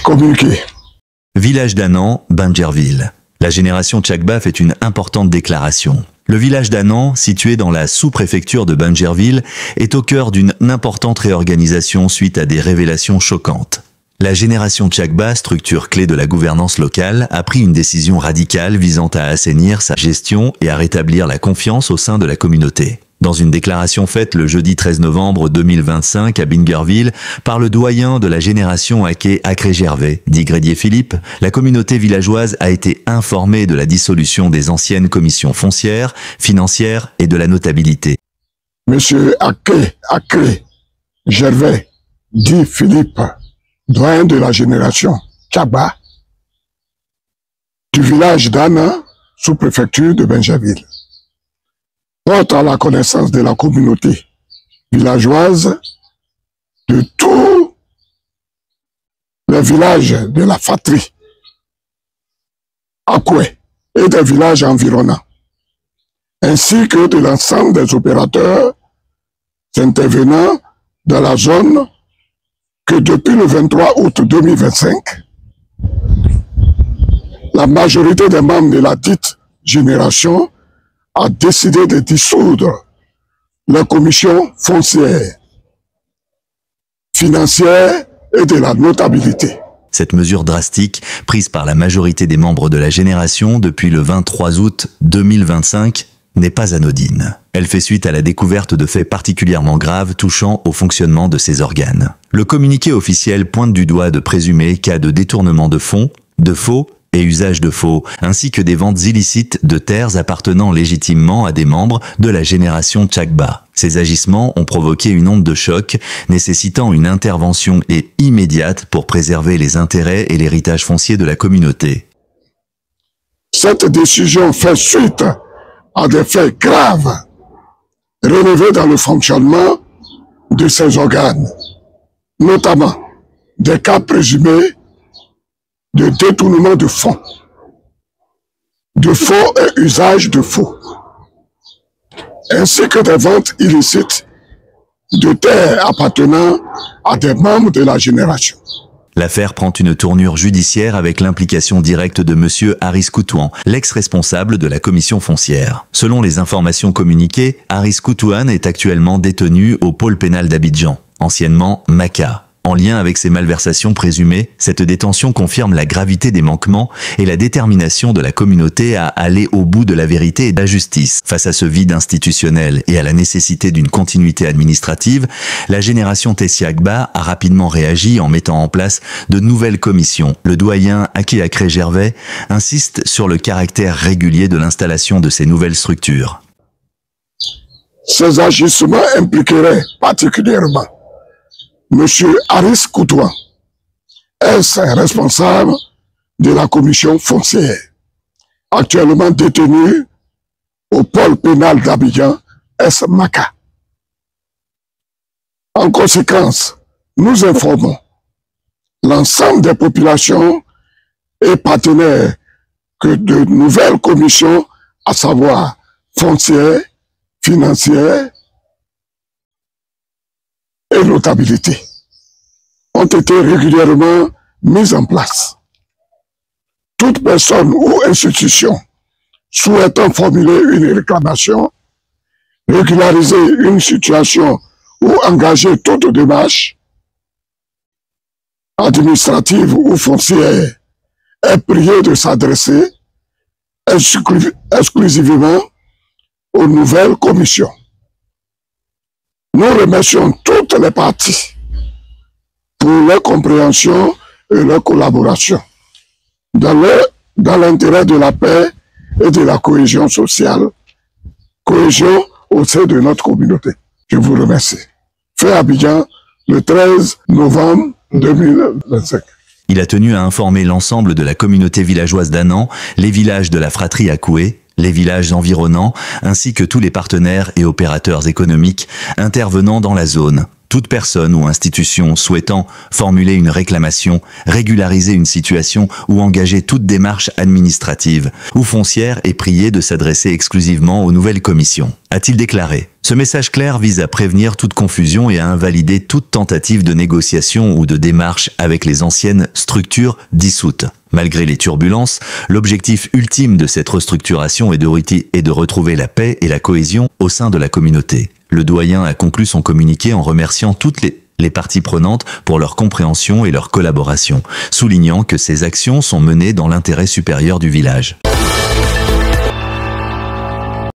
Communiqué. Village d'Annan, Bangerville. La génération Tchakba fait une importante déclaration. Le village d'Annan, situé dans la sous-préfecture de Bangerville, est au cœur d'une importante réorganisation suite à des révélations choquantes. La génération Tchakba, structure clé de la gouvernance locale, a pris une décision radicale visant à assainir sa gestion et à rétablir la confiance au sein de la communauté. Dans une déclaration faite le jeudi 13 novembre 2025 à Bingerville par le doyen de la génération Aké-Akré-Gervais, dit Grédier Philippe, la communauté villageoise a été informée de la dissolution des anciennes commissions foncières, financières et de la notabilité. Monsieur Aké-Akré-Gervais, dit Philippe, doyen de la génération Tchakba, du village d'Annan, sous-préfecture de Bingerville, porte à la connaissance de la communauté villageoise de tous les villages de la fratrie Akoué et des villages environnants, ainsi que de l'ensemble des opérateurs intervenant dans la zone que depuis le 23 août 2025, la majorité des membres de la dite génération a décidé de dissoudre la commission foncière, financière et de la notabilité. Cette mesure drastique, prise par la majorité des membres de la génération depuis le 23 août 2025, n'est pas anodine. Elle fait suite à la découverte de faits particulièrement graves touchant au fonctionnement de ces organes. Le communiqué officiel pointe du doigt de présumés cas de détournement de fonds, de faux et usage de faux, ainsi que des ventes illicites de terres appartenant légitimement à des membres de la génération Tchakba. Ces agissements ont provoqué une onde de choc, nécessitant une intervention immédiate pour préserver les intérêts et l'héritage foncier de la communauté. Cette décision fait suite à des faits graves relevés dans le fonctionnement de ces organes, notamment des cas présumés de détournement de fonds, de faux et usage de faux, ainsi que des ventes illicites de terres appartenant à des membres de la génération. L'affaire prend une tournure judiciaire avec l'implication directe de M. Haris Koutouan, l'ex-responsable de la commission foncière. Selon les informations communiquées, Haris Koutouan est actuellement détenu au pôle pénal d'Abidjan, anciennement MACA. En lien avec ces malversations présumées, cette détention confirme la gravité des manquements et la détermination de la communauté à aller au bout de la vérité et de la justice. Face à ce vide institutionnel et à la nécessité d'une continuité administrative, la génération Tchakba a rapidement réagi en mettant en place de nouvelles commissions. Le doyen Aké-Akré-Gervais insiste sur le caractère régulier de l'installation de ces nouvelles structures. Ces agissements impliqueraient particulièrement Monsieur Haris Koutouan, responsable de la commission foncière, actuellement détenu au pôle pénal d'Abidjan, MACA. En conséquence, nous informons l'ensemble des populations et partenaires que de nouvelles commissions, à savoir foncières, financières et notabilité, ont été régulièrement mises en place. Toute personne ou institution souhaitant formuler une réclamation, régulariser une situation ou engager toute démarche administrative ou foncière est priée de s'adresser exclusivement aux nouvelles commissions. Nous remercions toutes les parties pour leur compréhension et leur collaboration dans l'intérêt de la paix et de la cohésion sociale, cohésion au sein de notre communauté. Je vous remercie. Fait Abidjan, le 13 novembre 2025. Il a tenu à informer l'ensemble de la communauté villageoise d'Annan, les villages de la fratrie Akoué, les villages environnants, ainsi que tous les partenaires et opérateurs économiques intervenant dans la zone. Toute personne ou institution souhaitant formuler une réclamation, régulariser une situation ou engager toute démarche administrative ou foncière est priée de s'adresser exclusivement aux nouvelles commissions, a-t-il déclaré. Ce message clair vise à prévenir toute confusion et à invalider toute tentative de négociation ou de démarche avec les anciennes structures dissoutes. Malgré les turbulences, l'objectif ultime de cette restructuration est de retrouver la paix et la cohésion au sein de la communauté. Le doyen a conclu son communiqué en remerciant toutes les parties prenantes pour leur compréhension et leur collaboration, soulignant que ces actions sont menées dans l'intérêt supérieur du village.